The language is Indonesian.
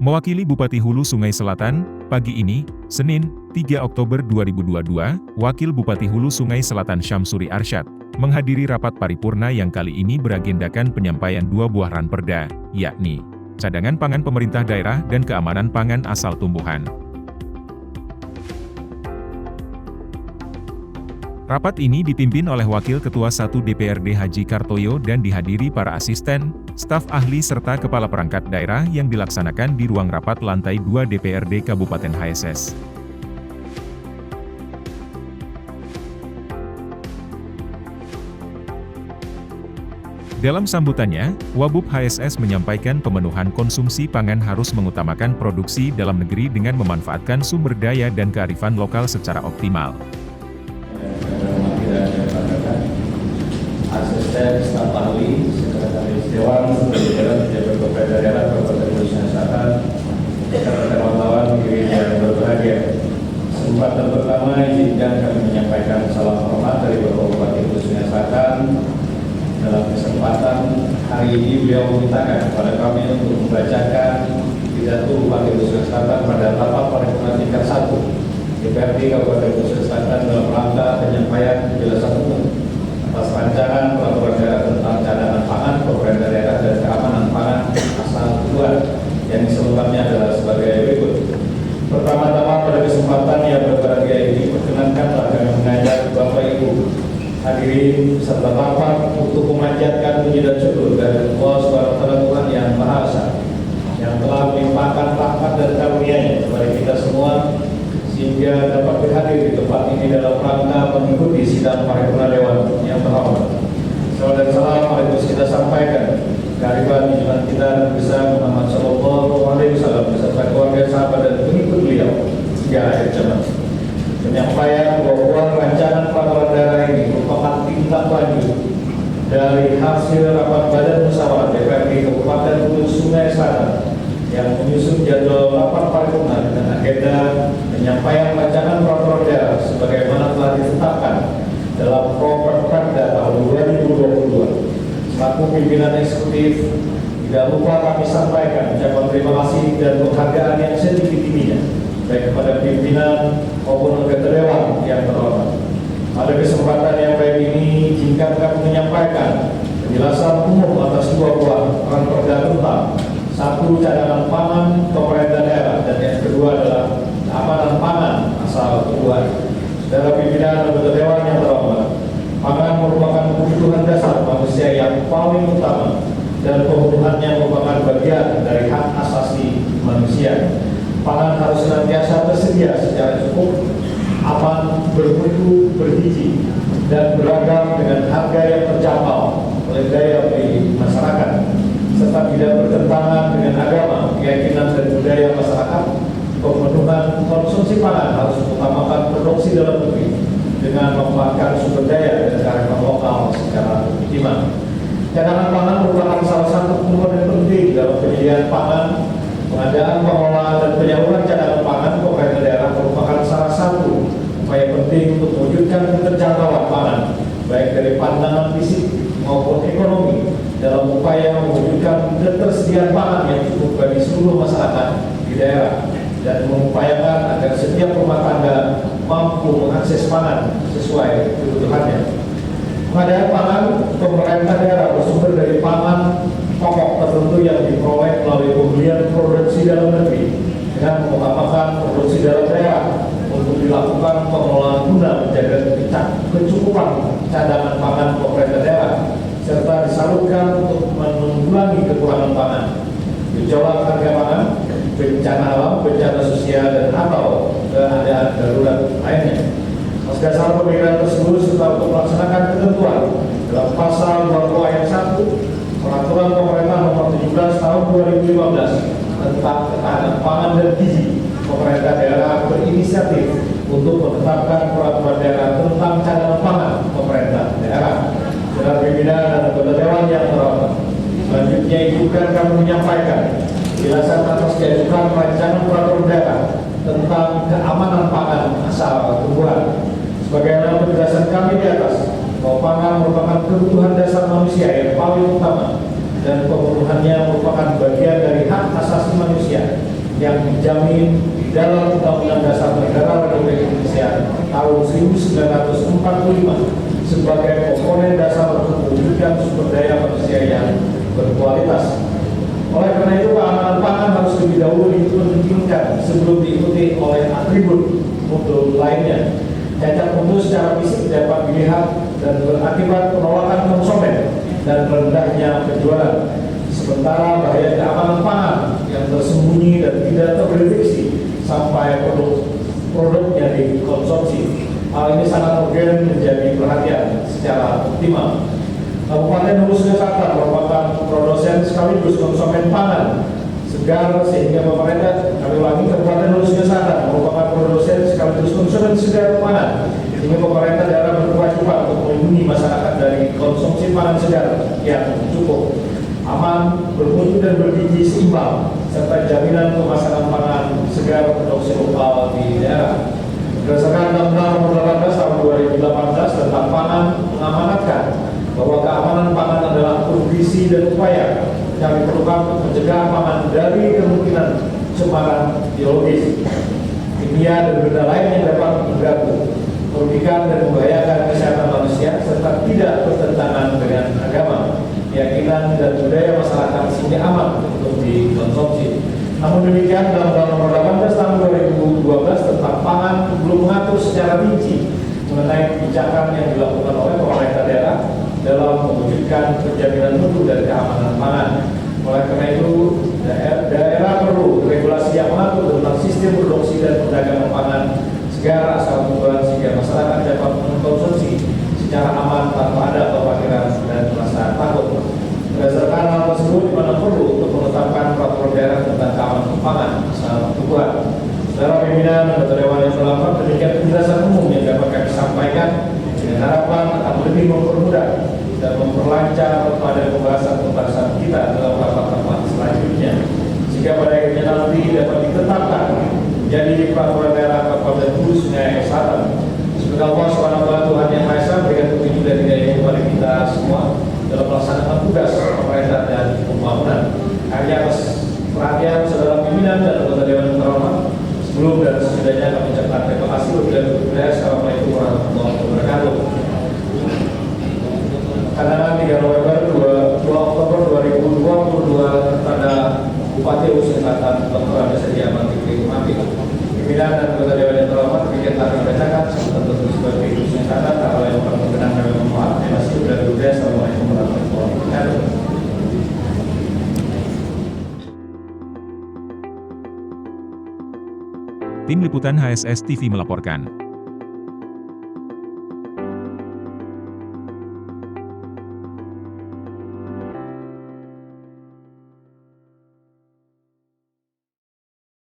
Mewakili Bupati Hulu Sungai Selatan, pagi ini, Senin, 3 Oktober 2022, Wakil Bupati Hulu Sungai Selatan Syamsuri Arsyad, menghadiri rapat paripurna yang kali ini beragendakan penyampaian 2 buah ranperda, yakni cadangan pangan pemerintah daerah dan keamanan pangan asal tumbuhan. Rapat ini dipimpin oleh Wakil Ketua 1 DPRD Haji Kartoyo dan dihadiri para asisten, staf ahli serta kepala perangkat daerah yang dilaksanakan di ruang rapat lantai 2 DPRD Kabupaten HSS. Dalam sambutannya, Wabub HSS menyampaikan pemenuhan konsumsi pangan harus mengutamakan produksi dalam negeri dengan memanfaatkan sumber daya dan kearifan lokal secara optimal. Asisten staf ahli, sekretaris dewan, jajaran pejabat kepala daerah Kabupaten Hulu Sungai Selatan, rekan wartawan hadirin yang berbahagia. Kesempatan pertama izinkan kami menyampaikan salam hormat dari Bapak Bupati Hulu Sungai Selatan. Dalam kesempatan hari ini beliau memintakan kepada kami untuk membacakan pidato Bupati Hulu Sungai Selatan pada rapat paripurna tingkat 1 DPRD Kabupaten Hulu Sungai Selatan dalam rangka penyampaian penjelasan umum atas rancangan peraturan daerah tentang cadangan pangan, pemerintah daerah dan keamanan pangan asal tujuan yang selengkapnya adalah sebagai berikut. Pertama-tama pada kesempatan yang berbahagia ini, perkenankanlah kami mengajak Bapak Ibu hadirin serta rapat untuk memanjatkan puji dan syukur dari Allah SWT Tuhan yang Maha Esa yang telah melimpahkan rahmat dan karunia-Nya kepada kita semua sehingga dapat berhadir di tempat ini dalam rangka mengikuti sidang paripurna dewan yang terhormat. Salam dan salam harus kita sampaikan kearifan junjungan kita besar Muhammad Sallallahu Alaihi Wasallam beserta keluarga, sahabat dan pengikut beliau hingga akhir zaman. Penyampaian bahwa rancangan peraturan daerah ini merupakan tindak lanjut dari hasil rapat Badan Musyawarah DPRD Kabupaten Hulu Sungai Selatan yang menyusun jadwal rapat paripurna dengan agenda penyampaian rancangan peraturan daerah sebagaimana telah ditetapkan dalam Properda tahun 2022. Selaku pimpinan eksekutif, tidak lupa kami sampaikan ucapan terima kasih dan penghargaan yang setinggi-tingginya baik kepada pimpinan maupun anggota dewan yang terhormat. Pada kesempatan yang baik ini, izinkan kami menyampaikan penjelasan umum atas 2 buah ranperda tentang 1. Cadangan pangan pemerintah daerah dan yang kedua adalah keamanan pangan asal tujuan. Saudara pimpinan anggota dewan yang terhormat, pangan merupakan kebutuhan dasar manusia yang paling utama dan pemenuhannya merupakan bagian dari hak asasi manusia. Pangan harus senantiasa tersedia secara cukup, aman, bermutu, bergizi, dan beragam dengan harga yang terjangkau oleh daya beli masyarakat, serta tidak bertentangan dengan agama, keyakinan dan budaya masyarakat. Pemenuhan konsumsi pangan harus mengutamakan produksi dalam negeri dengan memanfaatkan sumber daya dan kearifan lokal secara optimal. Cadangan pangan merupakan salah satu komponen penting dalam penyediaan pangan. Pengadaan, pengelolaan, dan penyaluran cadangan pangan pemerintah daerah merupakan salah satu upaya penting untuk mewujudkan keterjangkauan pangan, baik dari pandangan fisik maupun ekonomi, dalam upaya mewujudkan ketersediaan pangan yang cukup bagi seluruh masyarakat di daerah dan mengupayakan agar setiap rumah tangga mampu mengakses pangan sesuai kebutuhannya. Pengadaan pangan pemerintah daerah bersumber dari pangan pokok tertentu yang diperoleh melalui pembelian produksi dalam negeri dengan mengutamakan produksi dalam daerah untuk dilakukan pengelolaan guna menjaga kecukupan cadangan pangan pemerintah daerah serta disalurkan untuk menanggulangi kekurangan pangan, gejolak harga pangan, bencana alam, bencana sosial dan atau keadaan darurat lainnya. Atas dasar pemikiran tersebut serta untuk melaksanakan ketentuan dalam pasal 20 ayat 1 Peraturan Pemerintah Nomor 17 Tahun 2015 tentang ketahanan pangan dan gizi, pemerintah daerah berinisiatif untuk menetapkan peraturan daerah tentang cadangan pangan pemerintah daerah. Saudara pimpinan dan anggota dewan yang terhormat, selanjutnya izinkan kami menyampaikan penjelasan atas keajukan rancangan peraturan daerah tentang keamanan pangan asal tumbuhan. Sebagaimana penjelasan kami di atas, bahwa pangan merupakan kebutuhan dasar manusia yang paling utama dan pemenuhannya merupakan bagian dari hak asasi manusia yang dijamin di dalam Undang-Undang Dasar Negara Republik Indonesia tahun 1945 sebagai komponen dasar untuk mewujudkan sumber daya manusia yang berkualitas. Oleh karena itu, keamanan pangan harus lebih dahulu dipentingkan sebelum diikuti oleh atribut mutu lainnya. Cacat mutu secara fisik dapat dilihat dan berakibat penolakan konsumen dan rendahnya penjualan. Sementara bahaya keamanan pangan yang tersembunyi dan tidak terdeteksi sampai produknya dikonsumsi. Hal ini sangat urgen menjadi perhatian secara optimal. Kabupaten Hulu Sungai Selatan merupakan produsen sekaligus konsumen pangan segar, sehingga pemerintah, Kabupaten Hulu Sungai Selatan merupakan produsen sekaligus konsumen segar pangan, sehingga pemerintah daerah berkewajiban untuk melindungi masyarakat dari konsumsi pangan segar yang cukup, aman, bermutu dan bergizi seimbang, serta jaminan pemasaran pangan segar produksi lokal di daerah. Berdasarkan Undang-Undang Nomor 18 Tahun 2018 tentang pangan mengamanatkan bahwa keamanan pangan adalah visi dan upaya yang diperlukan untuk mencegah pangan dari kemungkinan cemaran biologis, kimia dan benda lain yang dapat mengganggu, merugikan dan membahayakan kesehatan manusia serta tidak bertentangan dengan agama, keyakinan dan budaya masyarakat sehingga aman untuk dikonsumsi. Namun demikian, Undang-Undang Nomor 18 Tahun 2012 tentang pangan belum mengatur secara rinci mengenai kebijakan yang dilakukan oleh pemerintah daerah dalam mewujudkan penjaminan mutu dan keamanan pangan. Oleh karena itu, daerah perlu regulasi yang mengatur tentang sistem produksi dan perdagangan pangan segar asal tujuan sehingga masyarakat dapat mengkonsumsi secara aman tanpa ada kekhawatiran dan rasa takut. Berdasarkan hal tersebut, mana perlu untuk menetapkan peraturan daerah tentang keamanan pangan asal tujuan. Dalam pimpinan anggota Dewan yang terlambat, demikian penjelasan umum yang dapat kami sampaikan dengan harapan akan lebih mempermudah dan memperlancar pada pembahasan kita dalam rapat-rapat selanjutnya, sehingga pada akhirnya nanti dapat ditetapkan menjadi peraturan daerah Kabupaten Hulu Sungai Selatan. Semoga Allah SWT Tuhan Yang Maha Esa berikan petunjuk dan hidayah kepada kita semua dalam melaksanakan tugas pemerintah dan pembangunan. Kami atas perhatian saudara pimpinan dan anggota Dewan yang terhormat, sebelum dan sesudahnya kami ucapkan terima kasih. Assalamualaikum warahmatullahi wabarakatuh. Tanggal 3 November 2 Oktober 2022 pada Bupati Hulu Sungai Selatan Dr. Andes Sedia Fikri Umapi. Pimpinan dan anggota Dewan yang terhormat, demikian telah dibacakan tentu sebagai Hulu Sungai Selatan. Kalau yang berkenan kami mohon maaf. Terima kasih sudah berada. Assalamualaikum warahmatullahi wabarakatuh. Tim Liputan HSS TV melaporkan.